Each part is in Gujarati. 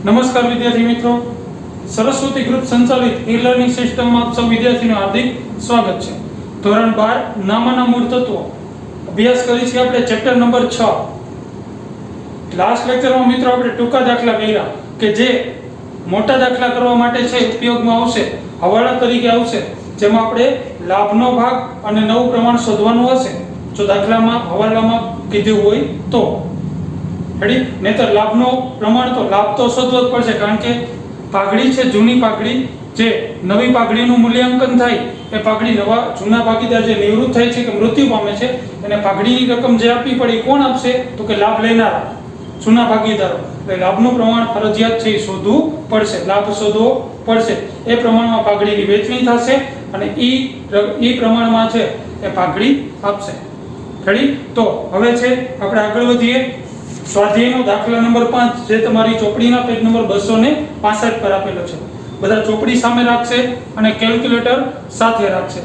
નમસ્કાર વિદ્યાર્થી મિત્રો, સરસ્વતી ગ્રુપ સંચાલિત ઈ લર્નિંગ સિસ્ટમમાં આપ સૌ વિદ્યાર્થીનું હાર્દિક સ્વાગત છે. ધોરણ 12 નામના મૂળ તત્વો અભ્યાસ કરી છે આપણે ચેપ્ટર નંબર 6. લાસ્ટ લેક્ચરમાં મિત્રો આપણે ટૂંકા દાખલા કર્યા કે જે મોટા દાખલા કરવા માટે છે ઉપયોગમાં આવશે, હવાલા તરીકે આવશે, જેમાં આપણે લાભનો ભાગ અને નવું પ્રમાણ શોધવાનું હશે જો દાખલામાં હવાલામાં કીધું હોય તો. નહીતર લાભનો પ્રમાણ તો લાભ તો શોધવો જ પડશે, કારણ કે પાઘડી છે જૂની પાઘડી, જે નવી પાઘડીનું મૂલ્યાંકન થાય એ પાઘડી જૂના ભાગીદાર જે નિવૃત્ત થાય છે કે મૃત્યુ પામે છે એને પાઘડીની રકમ જે આપવી પડે કોણ આપશે? તો કે લાભ લેનારા જૂના ભાગીદારો. એટલે લાભનું પ્રમાણ ફરજિયાત છે એ શોધવું પડશે, લાભ શોધવો પડશે. એ પ્રમાણમાં પાઘડીની વેચણી થશે અને ઈ પ્રમાણમાં છે એ પાઘડી આપશે. તો હવે છે આપણે આગળ વધીએ. સ્વાધ્યાયનો દાખલા નંબર 5 જે તમારી ચોપડીના પેજ નંબર 265 પર આપેલો છે. બધા ચોપડી સામે રાખશે અને કેલ્ક્યુલેટર સાથે રાખશે,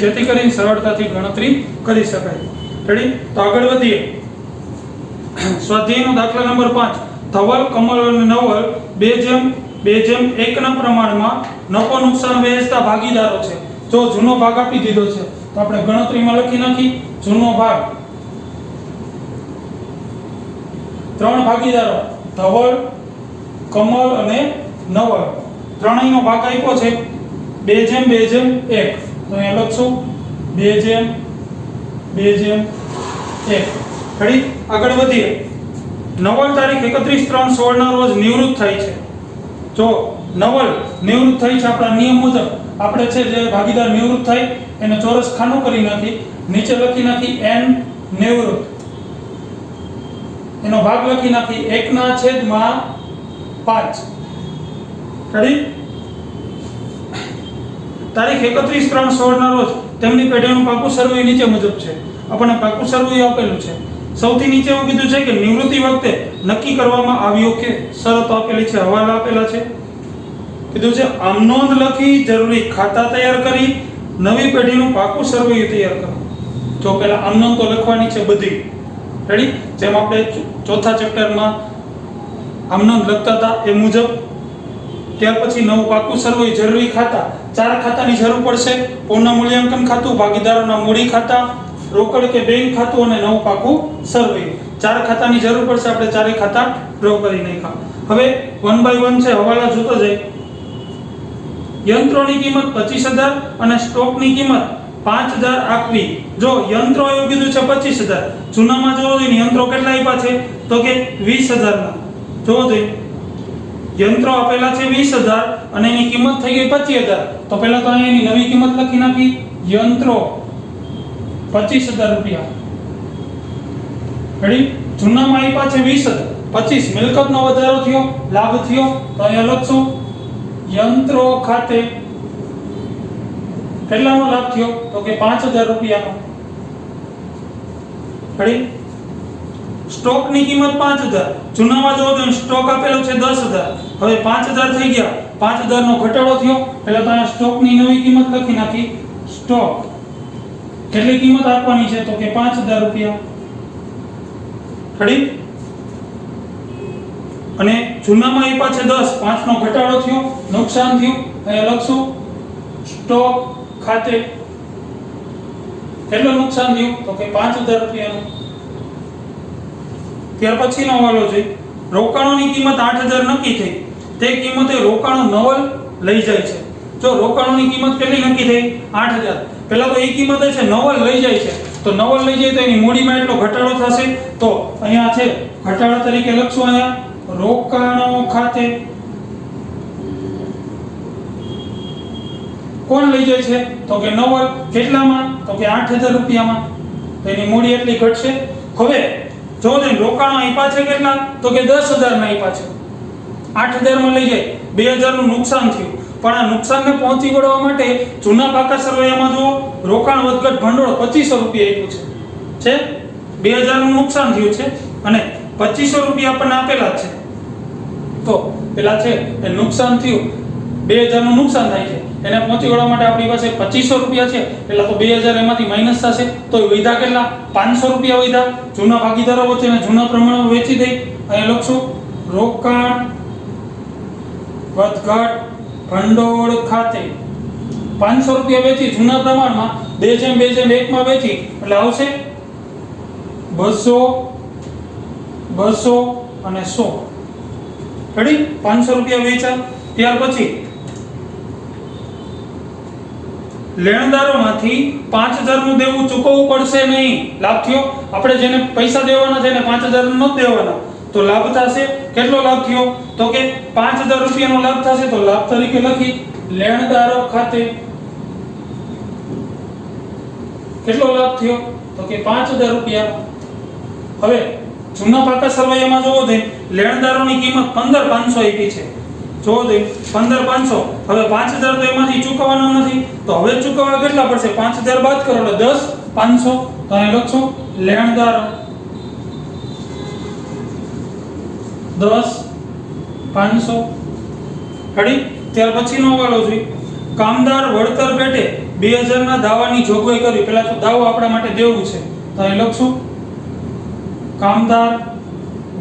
જેથી કરીને સરળતાથી ગણતરી કરી શકાય. તો આગળ વધીએ. સ્વાધ્યાયનો દાખલા નંબર 5, ધવલ, કમલ અને નવલ 2:1 ના પ્રમાણમાં નફો નુકસાન વહેંચતા ભાગીદારો છે. જો જૂનો ભાગ આપી દીધો છે તો આપણે ગણતરીમાં લખી નાખી જૂનો ભાગ. 3 ભાગીદારો ધવલ, કમલ અને નવલ, ત્રણેયનો ભાગ આપ્યો છે 2:1. તો અહીંયા લખશું 2:1. આગળ વધીએ. નવલ તારીખ 31/3/16 ના રોજ નિવૃત્ત થાય છે. જો નવલ નિવૃત્ત થઈ છે, આપણા નિયમ મુજબ આપણે છે જે ભાગીદાર નિવૃત્ત થાય એને ચોરસ ખાનું કરી નાખી, નીચે લખી નાખી n નિવૃત્ત, એનો ભાગ લખી નાખી 1/5. તારીખ 31/3/16 ના રોજ તેમની પેઢીનું પાકું સર્વે નીચે મુજબ છે. આપણને પાકું સર્વે આપેલું છે. સૌથી નીચે એવું કીધું છે કે નિવૃત્તિ વખતે નક્કી કરવામાં આવ્યો કે શરતો આપેલી છે, હવાલા આપેલા છે. કીધું છે આમ નોંધ લખી જરૂરી ખાતા તૈયાર કરી નવી પેઢીનું પાકું સર્વે તૈયાર કરો. જો પેલા આમ નોંધ તો લખવાની છે બધી. જેમ આપણે ચોથા ચેપ્ટરમાં આમ નોંધ લખતા હતા એ મુજબ. ત્યાર પછી નવું પાકું સર્વે જરૂરી ખાતા, 4 ખાતાની જરૂર પડશે. પૂર્ણ મૂલ્યાંકન ખાતું, ભાગીદારોના મૂડી ખાતા, રોકડ કે બેંક ખાતું અને નવું પાકું સર્વે. 4 ખાતાની જરૂર પડશે. આપણે 4 ખાતા ડ્રો કરી નાખ્યા. હવે 1 by 1 છે હવાલા જોતો જાય. યંત્રોની કિંમત 25,000 અને સ્ટોકની કિંમત 5,000 આપવી. જો યંત્રો એવું કીધું છે 25,000, જૂનામાં જોવો જોઈએ યંત્રો કેટલા આપ્યા છે તો કે 20,000 ના. જોવો જોઈએ યંત્રો આપેલા છે 20,000 અને એની કિંમત થઈ ગઈ 25,000. તો પહેલા તો અહીં એની નવી કિંમત લખી નાખી, યંત્રો 25,000 રૂપિયા. જૂનામાં આપ્યા છે 20,000, 25 મિલકતનો વધારો થયો, લાભ થયો. તો અહીંયા લખશું યંત્રો ખાતે કેટલાનો લાભ થયો તો કે 5,000 રૂપિયાનો. સ્ટોકની કિંમત 5,000, જૂનામાં જોવો તો સ્ટોક આપેલો છે 10,000. હવે 5,000 થઈ ગયા, 5,000 નો ઘટાડો થયો. પહેલા તો આ સ્ટોકની નવી કિંમત લખી નાખી. સ્ટોક કેટલી કિંમત આપવાની છે તો કે 5,000 રૂપિયા. અને જૂનામાં આપ્યા છે 10, 5 નો ઘટાડો થયો, નુકસાન થયું. અહીંયા લખશું સ્ટોક ખાતે કેટલું નુકસાન થયું તો કે 5,000 રૂપિયાનું. ત્યાર પછીનો હવાલો છે. રોકાણોની કિંમત 8,000 નક્કી થઈ. તે કિંમતે રોકાણો નવલ લઈ જાય છે. જો રોકાણોની કિંમત કેટલી નક્કી થઈ 8,000, પહેલા તો એ કિંમતે છે નવલ લઈ જાય છે. તો નવલ લઈ જાય તો એની મૂડીમાં એટલો ઘટાડો થશે. તો અહીંયા છે ઘટાડો તરીકે લખશું અહીંયા રોકાણો ખાતે કોણ લઈ જાય છે તો કે નવલ. કેટલામાં તો કે 8,000 રૂપિયામાં. તો એની મૂડી એટલી ઘટશે. હવે જો રોકાણો આપ્યા છે કેટલા તો કે 10,000 ના આપ્યા છે, 8,000 માં લઈ જાય, 2,000 નું નુકસાન થયું. પણ આ નુકસાનને પહોંચી વળવા માટે જૂના પાકા સરવૈયામાં જો રોકાણ વધઘટ ભંડોળ 2,500 રૂપિયા આપ્યું છે. 2,000 નું નુકસાન થયું છે અને 2,500 રૂપિયા આપણને આપેલા છે. તો પેલા છે એ નુકસાન થયું, 2,000 નું નુકસાન થાય છે, એને પહોંચી વળવા માટે આપણી પાસે 2,500 રૂપિયા છે. પેલા તો 2,000 એમાંથી માઈનસ થશે. તો વધ્યા કેટલા 500 રૂપિયા વધ્યા. જૂના ભાગીદારો વચ્ચે જૂના પ્રમાણમાં વેચી દઈ. અહીં લખશું રોકાણ વધઘટ ભંડોળ ખાતે 500 રૂપિયા વેચી જૂના પ્રમાણમાં 2:2:1 માં વેચી એટલે આવશે 200 200 અને 100 રેડી 500 રૂપિયા વેચા ત્યાર પછી લેણદારોમાંથી 5000 નું દેવું ચૂકવવું પડશે નહીં લાભ થયો આપણે જેને પૈસા દેવાના છે એને 5000 નું ન દેવાના તો લાભ થશે કેટલો લાભ થયો તો કે 5000 રૂપિયાનો લાભ થશે તો લાભ તરીકે લખી લેણદારો ખાતે કેટલો લાભ થયો તો કે 5000 રૂપિયા હવે જૂના પાકા સરવૈયામાં જોવો છે લેણદારોની કિંમત 15500 આપી છે જોવો છે 15500 હવે 5000 તો એમાંથી ચૂકવવાનો નથી તો હવે ચૂકવવા કેટલા પડશે 5000 બાદ કરો એટલે 10500 તો અહીં લખશો લેણદારો 10500 રેડી ત્યાર પછીનો વાળો જોઈ કામદાર વળતર પેટે 2000 ના દાવાની જોગવાઈ કરી પહેલા તો દાવો આપણા માટે દેવું છે તો અહીં લખશું કામદાર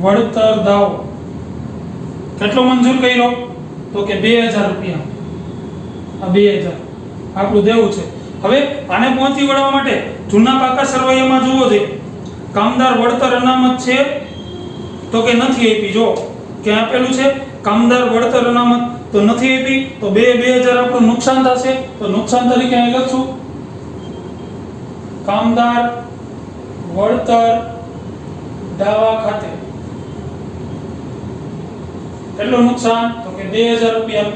વળતર દાવો કેટલો મંજૂર કર્યો તો કે 2000 રૂપિયા આ 2000 આપણું દેવું છે હવે આને પહોંચી વળવા માટે જૂના પાકા સરવૈયામાં જોવો છે કામદાર વળતર અનામત છે તો કે નથી આપી જો ક્યાં આપેલું છે કામદાર વળતર અનામત તો નથી આપી તો 2000 આપણું નુકસાન થશે તો નુકસાન તરીકે અહીં લખશું કામદાર વળતર દાવા ખાતે કેટલું નુકસાન તો કે 2000 રૂપિયા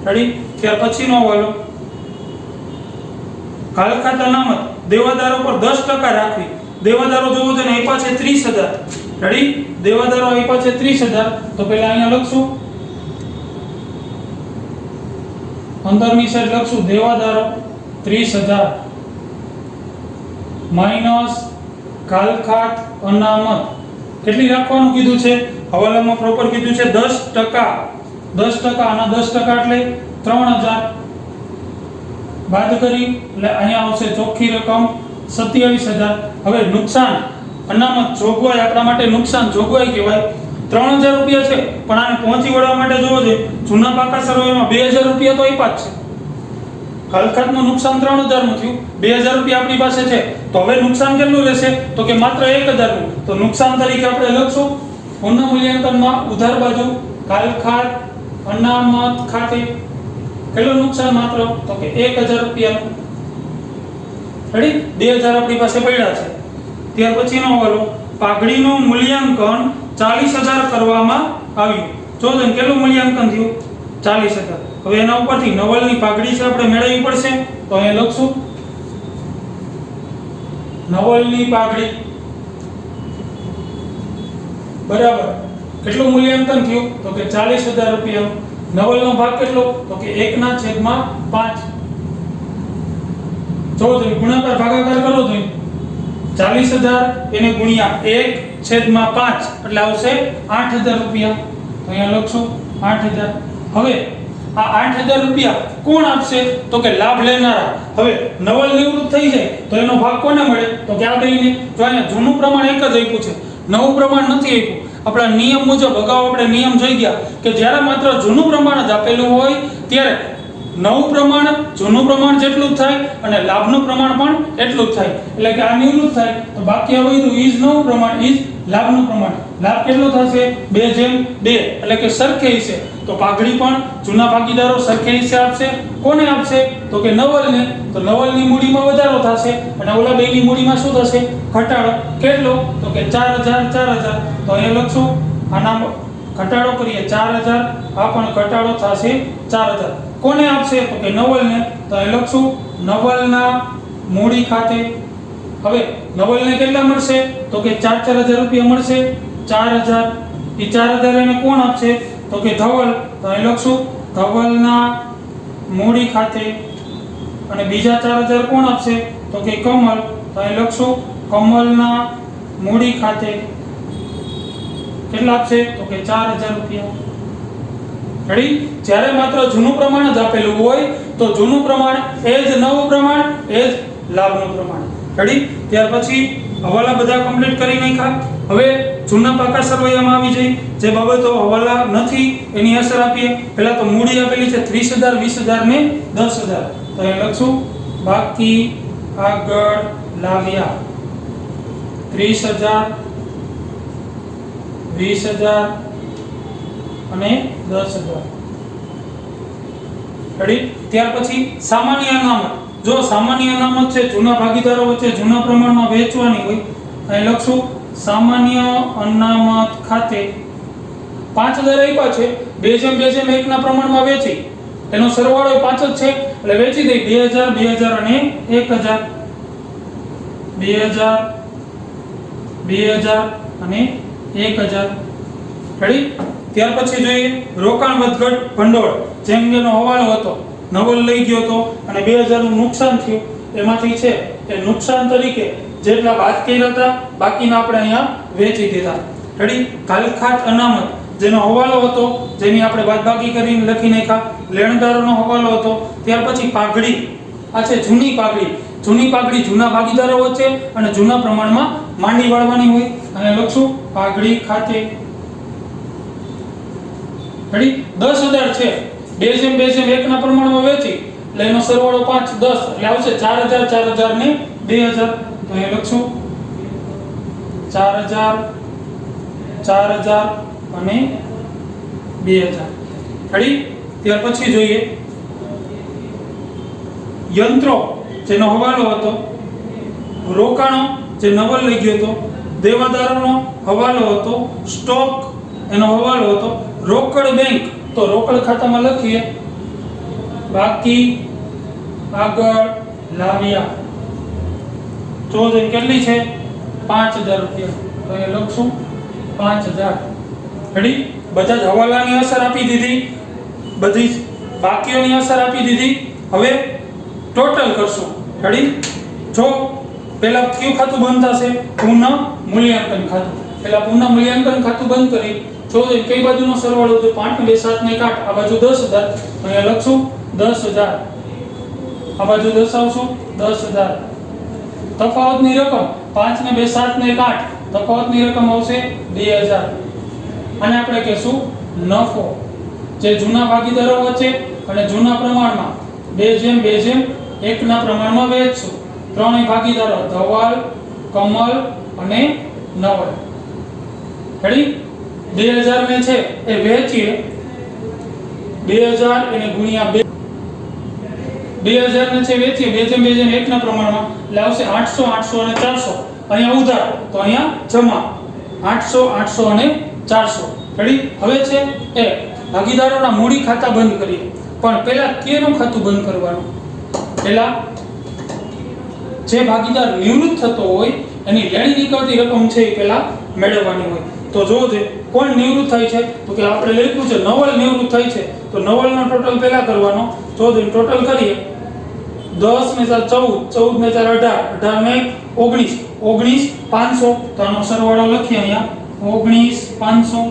રેડી ત્યાર પછીનો વાલો કાલખાત અનામત દેવાદારો પર 10% રાખવી દેવાદારો જોવો છે ને એ પાછે 30000 રેડી દેવાદારો એ પાછે 30000 તો પહેલા અહીંયા લખશું અંદરની સાઈડ લખશું દેવાદારો 30000 માઈનસ કાલખાત અનામત કેટલી રાખવાનું કીધું છે હવાલામાં પ્રોપર કીધું છે 10% 10% આના 10% એટલે 3000 બાદ કરી એટલે અહીંયા આવશે ચોખ્ખી રકમ 27000 હવે નુકસાન અનામત જોગવાઈ આપણા માટે નુકસાન જોગવાઈ કહેવાય 3000 રૂપિયા છે પણ આને પહોંચી વળવા માટે જોવો છે જૂના પાકા સરવૈયામાં 2000 રૂપિયા તો આપ્યા જ છે કાલખાતનું નુકસાન 3000 નું થયું 2000 રૂપિયા આપણી પાસે છે તો હવે નુકસાન કેટલું રહેશે તો કે માત્ર 1000 નું તો નુકસાન તરીકે આપણે લખશું પુનઃ મૂલ્યાંકનમાં ઉધાર બાજુ કાલખાત અનામત ખાતે કેટલું નુકસાન માત્ર તો કે 1000 રૂપિયા રેડી 2000 આપણી પાસે પડ્યા છે ત્યાર પછીનો વાલો પાઘડીનું મૂલ્યાંકન 40000 કરવામાં આવ્યું જો then કેટલું મૂલ્યાંકન થયું 40000 હવે એના ઉપરથી નવલની પાઘડી છે આપણે મેળવવી પડશે તો અહીં લખશું નવલની પાઘડી બરાબર કેટલું મૂલ્યાંકન થયું તો કે 40000 રૂપિયા નવલનો ભાગ કેટલો તો કે 1/5 જો તો ગુણાકાર ભાગાકાર કરો તો 40000 એને ગુણ્યા 1/5 એટલે આવશે 8000 રૂપિયા તો અહીંયા લખશું 8000 હવે આ 8000 રૂપિયા કોણ આપશે તો કે લાભ લેનારા હવે નવલ નિવૃત્ત થઈ જાય તો એનો ભાગ કોને મળે તો કે આ બેયને જો અહીંયા જૂનું પ્રમાણ એક જ આપ્યું છે નવું પ્રમાણ નથી આપ્યું આપણા નિયમ મુજબ અગાઉ આપણે નિયમ જોઈ ગયા કે જ્યારે માત્ર જૂનું પ્રમાણ જ આપેલું હોય ત્યારે નવું પ્રમાણ જૂનું પ્રમાણ જેટલું જ થાય અને લાભનું પ્રમાણ પણ એટલું જ થાય એટલે કે આ નિવૃત્ત થાય તો બાકી આવ્યું ઈઝ નવું પ્રમાણ ઈઝ લાભનું પ્રમાણ લાભ કેટલો થશે 2/2 એટલે કે સરખે હિસ્સે તો પાઘડી પણ જૂના ભાગીદારો સરખે હિસ્સે આપશે કોને આપશે તો કે નવલને તો નવલની મૂડીમાં વધારો થશે અને ઓલા બેની મૂડીમાં શું થશે ઘટાડો કેટલો તો કે 4000 તો અહીંયા લખશું આના ઘટાડો કરીએ 4000 આ પણ ઘટાડો થશે 4000 કોને આપશે તો કે નવલને તો અહીં લખશું નવલના મૂડી ખાતે હવે નવલને કેટલા મળશે તો કે 4000 રૂપિયા મળશે 4000 એ 4000 એને કોણ આપશે તો કે ધવલ તો અહીં લખશું ધવલના મૂડી ખાતે અને બીજા 4000 કોણ આપશે તો કે કમલ તો અહીં લખશું કમલના મૂડી ખાતે કેટલા આપશે તો કે 4000 રૂપિયા રેડી જ્યારે માત્ર જૂનું પ્રમાણ જ આપેલું હોય તો જૂનું પ્રમાણ એ જ નવું પ્રમાણ એ જ લાભનું પ્રમાણ રેડી ત્યાર પછી હવાલા બધા કમ્પ્લીટ કરી નાખ્યા હવે જૂના પાકા સરવૈયામાં આવી જઈ જે બાબતો હવાલા નથી એની અસર આપીએ. પહેલા તો મૂડી આપેલી છે 30,000, 20,000 ને 10,000. તો એ લખશું બાકી આગળ લાવ્યા 30,000, 20,000 અને 10,000. રેડી? ત્યાર પછી સામાન્ય અનામત. જો સામાન્ય અનામત છે જૂના ભાગીદારો વચ્ચે જૂના પ્રમાણમાં વેચવાની હોય અહીં લખશું સામાન્ય અનામત ખાતે 5,000 આપ્યા છે 2:1 ના પ્રમાણમાં વેચી એનો સરવાળો 5 જ છે એટલે વેચી દઈ 2,000, 2,000 અને 1,000. 2,000, 2,000 અને 1,000. રેડી? ત્યાર પછી જોઈએ રોકાણ વધઘટ ભંડોળ. જેમ જેનો હવાલો હતો નવલ લઈ ગયો હતો અને 2,000 નું નુકસાન થયું એમાંથી છે એ નુકસાન તરીકે જેટલા બાદ કર્યા હતા બાકીના આપણે અહીંયા વેચી દીધા. રેડી? કાલખાત અનામત જેનો હવાલો હતો જેની આપણે બાદબાકી કરીને લખી નાખ્યા. લેણદારોનો હવાલો હતો. ત્યાર પછી પાઘડી. આ છે જૂની પાઘડી. જૂની પાઘડી જૂના ભાગીદારો વચ્ચે અને જૂના પ્રમાણમાં માંડી વાળવાની હોય અને લખશું પાઘડી ખાતે. રેડી? 10,000 છે 2:1 ના પ્રમાણમાં વેચી એટલે એનો સરવાળો 5, 10 એટલે આવશે 4,000, 4,000 ને 2,000. તો એ લખશું 4,000, 4,000 અને 2,000. રેડી? ત્યાર પછી જોઈએ યંત્રો જેનો હવાલો હતો, રોકાણો જે નવલ લઈ ગયો હતો, દેવાદારોનો હવાલો હતો, સ્ટોક એનો હવાલો હતો, રોકડ બેંક તો રોકડ ખાતામાં લખીએ બાકી આગળ લાવ્યા. તો કેટલી છે 5,000 રૂપિયા. તો એ લખશું 5,000. રેડી? બધા જ હવાલાની અસર આપી દીધી, બધી બાકીઓની અસર આપી દીધી. હવે ટોટલ કરશું. રેડી? જો પહેલા કયું ખાતું બંધ થશે? પુનઃ મૂલ્યાંકન ખાતું. પહેલા પુનઃ મૂલ્યાંકન ખાતું બંધ કરી જો કઈ બાજુનો સરવાળો તો 5 ને 2 7 ને 1 8 આ બાજુ 10,000 અહીંયા લખશું 10,000. આ બાજુ દર્શાવશું 10,000. તફાવતની રકમ 5 ને 2 7 ને 1 8 તફાવતની રકમ આવશે 2,000. આને આપણે કહેશું નફો. જે જૂના ભાગીદારો વચ્ચે અને જૂના પ્રમાણમાં 2:1 ના પ્રમાણમાં વેચશું. ત્રણેય ભાગીદારો ધવલ, કમલ અને નવલ. રેડી? 2,000 ને છે એ વેચીએ 2,000 એને ગુણ્યા 2 2,000 ને છે વેચીએ 2:1 ના પ્રમાણમાં એટલે આવશે 800, 800 અને 400. અહીંયા ઉધાર તો અહીંયા જમા 800, 800 અને 400. રેડી? હવે છે એ ભાગીદારોના મૂડી ખાતા બંધ કરીએ. પણ પહેલા કેનું ખાતું બંધ કરવાનું? પહેલા જે ભાગીદાર નિવૃત્ત થતો હોય એની લેણી નીકળતી રકમ છે એ પહેલા મેળવવાની હોય. તો જોજે કોણ નિવૃત્ત થાય છે તો કે આપણે લખ્યું છે નવલ નિવૃત્ત થાય છે તો નવલનો ટોટલ પહેલા કરવાનો. જો ટોટલ કરીએ 10 ને 4 14, 14 ને 4 18, 18 ને 19, 19 500. તો આનો સરવાળો લખીએ અહીંયા 19 500.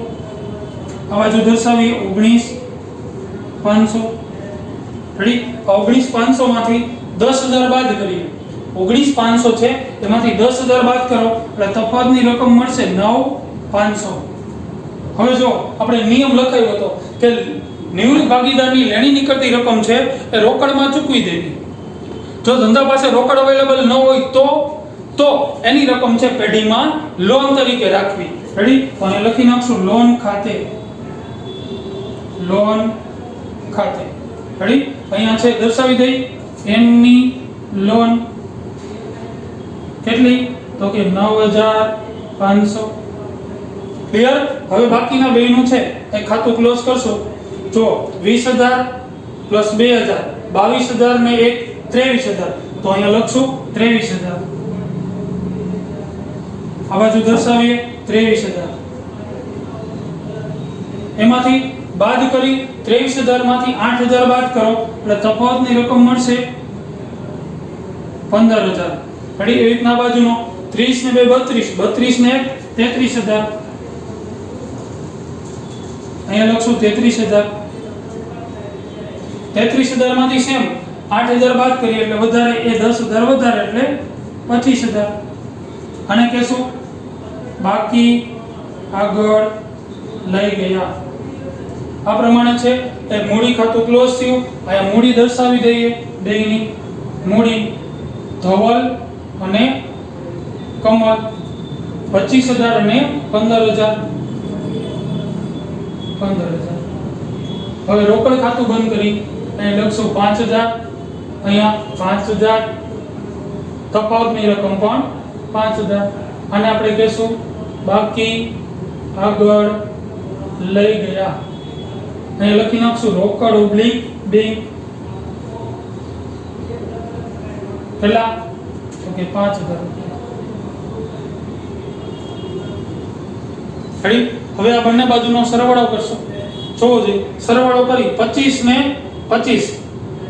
આ બાજુ દર્શાવીએ 19 500. રેડી? 19 500 માંથી 10,000 બાદ કરીએ. 19 500 છે એમાંથી 10,000 બાદ કરો એટલે તફાવતની રકમ મળશે 9,500. હવે જો આપણે નિયમ લખાયો હતો કે નિવૃત્ત ભાગીદારની લેણી નીકળતી રકમ છે એ રોકડમાં ચૂકવી દેવી. જો ધંધા પાસે રોકડ અવેલેબલ ન હોય તો એની રકમ છે પેઢીમાં લોન તરીકે રાખવી. રેડી? તો અહીં લખી નાખશું લોન ખાતે. લોન ખાતે. રેડી? અહીંયા છે દર્શાવી દઈ એમની લોન કેટલી તો કે 9,500. ક્લિયર? હવે બાકીના બેનું છે એ ખાતું ક્લોઝ કરશો. જો 20,000 પ્લસ 2,000 22,000 ને 1 23,000. તો અહીંયા લખશું 23,000. આ બાજુ દર્શાવીએ 23,000. એમાંથી બાદ કરી 23,000 માંથી 8,000 બાદ કરો એટલે તફાવતની રકમ મળશે 15,000. રેડી? એવી રીતના બાજુનો 30 ને 2 32, 32 ને 1 33,000. અહીંયા લખશું 33,000. 33,000 માંથી સેમ 8,000 બાદ કરીએ એટલે વધારે એ 10,000 વધારે એટલે 25,000. આને કહેશું બાકી આગળ લઈ ગયા. આ પ્રમાણે છે એ મૂડી ખાતું ક્લોઝ થયું. અહીંયા મૂડી દર્શાવી દઈએ બેયની. મૂડી ધવલ અને કમલ 25,000 અને 15,000. હવે રોકડ ખાતું બંધ કરી અહીં લખશું 5,000, અહીંયા 5,000, તફાવતની રકમ પણ 5,000. આને આપણે કહેશું બાકી આગળ લઈ ગયા. અહીં લખી નાખશું રોકડ ઓબ્લિક બેંક. કેટલા? ઓકે 5,000 રૂપિયા. રેડી? હવે આ બંને બાજુનો સરવાળો કરશો. જોવો જોઈએ. સરવાળો કરી 25 ને 25,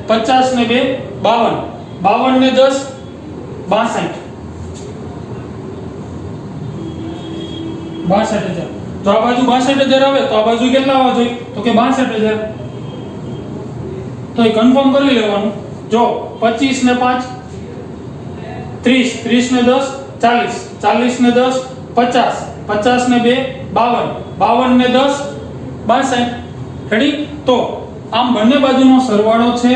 50 ને 2 52, 52 ને 10 62, 62,000. તો આ બાજુ 62,000 આવે તો આ બાજુ કેટલા આવવા જોઈએ? તો કે 62,000. તો એ કન્ફર્મ કરી લેવાનું. જો 25 ને 5 30, 30 ને 10 40, 40 ને 10 50, 50 ને 2 52, 52 ને 10 62. રેડી? તો આમ બંને બાજુનો સરવાળો છે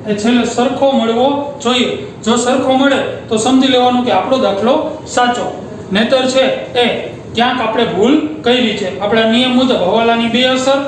એ છેલ્લે સરખો મળવો જોઈએ. જો સરખો મળે તો સમજી લેવાનું કે આપણો દાખલો સાચો. નહીતર છે એ ક્યાંક આપણે ભૂલ કરી છે. આપણા નિયમ મુજબ હવાલાની બે અસર,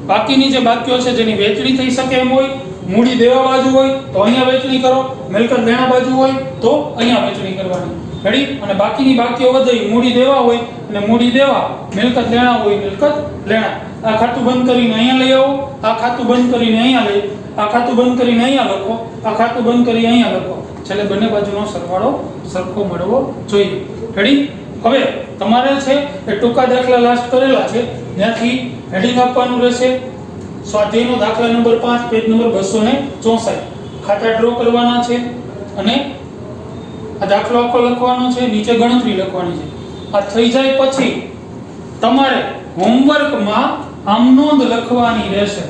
બાકીની જે બાકીઓ છે જેની વેચણી થઈ શકે એમ હોય, મૂડી દેવા બાજુ હોય તો અહીંયા વેચણી કરો, મિલકત લેણા બાજુ હોય તો અહીંયા વેચણી કરવાની. રેડી? અને બાકીની બાકીઓ વધે મૂડી દેવા હોય અને મૂડી દેવા, મિલકત લેણા હોય મિલકત લેણા. આ ખાતું બંધ કરીને અહીંયા લઈ આવો, આ ખાતું બંધ કરીને અહીંયા લઈ, આ ખાતું બંધ કરીને અહીંયા લખો, આ ખાતું બંધ કરી અહીંયા લખો. છેલ્લે બંને બાજુનો સરવાળો સરખો મળવો જોઈએ. રેડી? હવે તમારે છે એ ટૂંકા દાખલા લાસ્ટ કરેલા છે ત્યાંથી હેડિંગ આપવાનું રહેશે. સ્વાધ્યાયનો દાખલા નંબર 5 પેજ નંબર 264. ખાતા ડ્રો કરવાના છે અને આ દાખલો આખો લખવાનો છે, નીચે ગણતરી લખવાની છે. આ થઈ જાય પછી તમારે હોમવર્કમાં આમ નોંધ લખવાની રહેશે.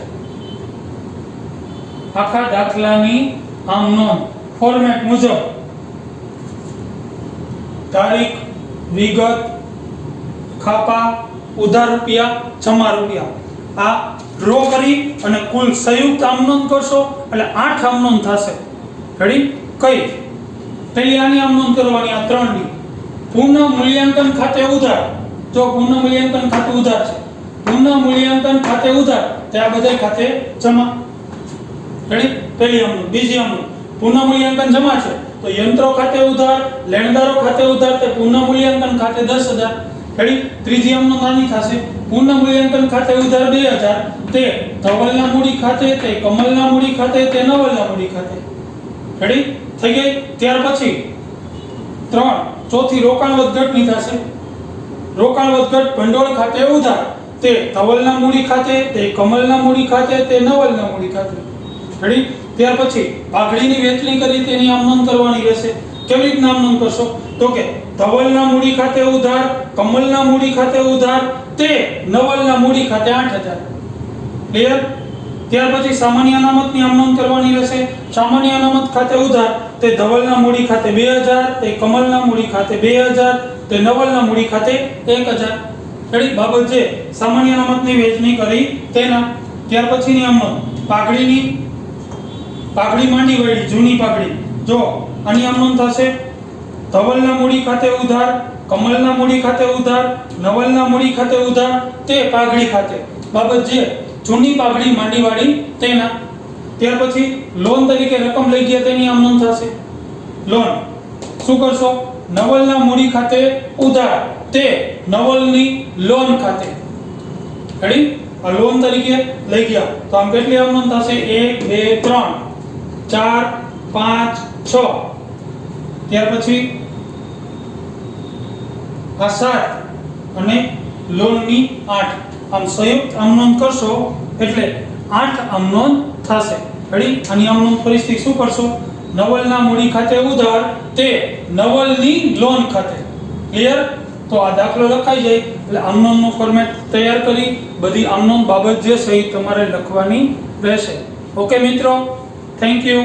આખા દાખલાની આમ નોંધ ફોર્મેટ મુજબ તારીખ, વિગત, ખાપા, ઉધાર રૂપિયા, જમા રૂપિયા. આ ડ્રો કરી અને કુલ સંયુક્ત આમ નોંધ કરશો એટલે 8 આમ નોંધ થશે. રેડી? કઈ? પહેલી આની આમ નોંધ કરવાની, આ 3ની. પુનઃ મૂલ્યાંકન ખાતે ઉધાર. જો પુનઃ મૂલ્યાંકન ખાતે ઉધાર છે, પુનઃ મૂલ્યાંકન ખાતે ઉધાર તે આ બધા ખાતે જમા. રેડી? પહેલી આમ નોંધ. બીજી આમ નોંધ પુનઃ મૂલ્યાંકન જમા છે તો યંત્રો ખાતે ઉધાર, લેણદારો ખાતે ઉધાર તે પુનઃ મૂલ્યાંકન ખાતે 10,000. રેડી? ત્રીજી આમ નોંધ આની થશે પુનઃ મૂલ્યાંકન ખાતે ઉધાર 2,000 તે ધવલના મૂડી ખાતે, તે કમલના મૂડી ખાતે, તે નવલના મૂડી ખાતે. રેડી? થઈ ગઈ? ત્યાર પછી 3 ચોથી રોકાણ વધઘટની થશે. રોકાણ વધઘટ ભંડોળ ખાતે ઉધાર તે ધવલના મૂડી ખાતે, તે કમલના મૂડી ખાતે, તે નવલના મૂડી ખાતે. રેડી? ત્યાર પછી પાઘડીની વેચણી કરી તેની આમ નોંધ કરવાની રહેશે. કેવી રીતના આમ નોંધ કરશો? તો કે ધવલના મૂડી ખાતે ઉધાર, કમલના મૂડી ખાતે ઉધાર તે નવલના મૂડી ખાતે 8,000. ક્લિયર? ત્યાર પછી સામાન્ય અનામતની આમ નોંધ કરવાની રહેશે. સામાન્ય અનામત ખાતે ઉધાર તે ધવલના મૂડી ખાતે 2,000, તે કમલના મૂડી ખાતે 2,000, તે નવલના મૂડી ખાતે 1,000. રેડી? બાબત જે સામાન્ય અનામતની વેચણી કરી તેના. ત્યાર પછીની આમ નોંધ પાઘડી માંડી વળી, જૂની પાઘડી. જો આની આમ નોંધ થશે ધવલના મૂડી ખાતે ઉધાર, કમલના મૂડી ખાતે ઉધાર, નવલના મૂડી ખાતે ઉધાર તે પાઘડી ખાતે. બાબત જે જૂની પાઘડી માંડી વાળી તેના. ત્યાર પછી લોન તરીકે રકમ લઈ ગયા તેની આમ નોંધ થશે. લોન શું કરશો? નવલના મૂડી ખાતે ઉધાર તે નવલની લોન ખાતે. રેડી? આ લોન તરીકે લઈ ગયા તો આમ કેટલી આમ નોંધ થશે? 1 2 3 4 5 6. ત્યાર પછી આ 7 અને લોનની 8. આમ સંયુક્ત આમ નોંધ કરશો એટલે 8 આમ નોંધ થશે. રેડી? આની આમ નોંધ પરિસ્થિતિ શું કરશો? નવલના મૂડી ખાતે ઉધાર તે નવલની લોન ખાતે. ક્લિયર? તો આ દાખલો લખાઈ જાય એટલે આમ નોંધનું ફોર્મેટ તૈયાર કરી બધી આમ નોંધ બાબત જે સહિત તમારે લખવાની રહેશે. ઓકે મિત્રો, થેન્ક યુ.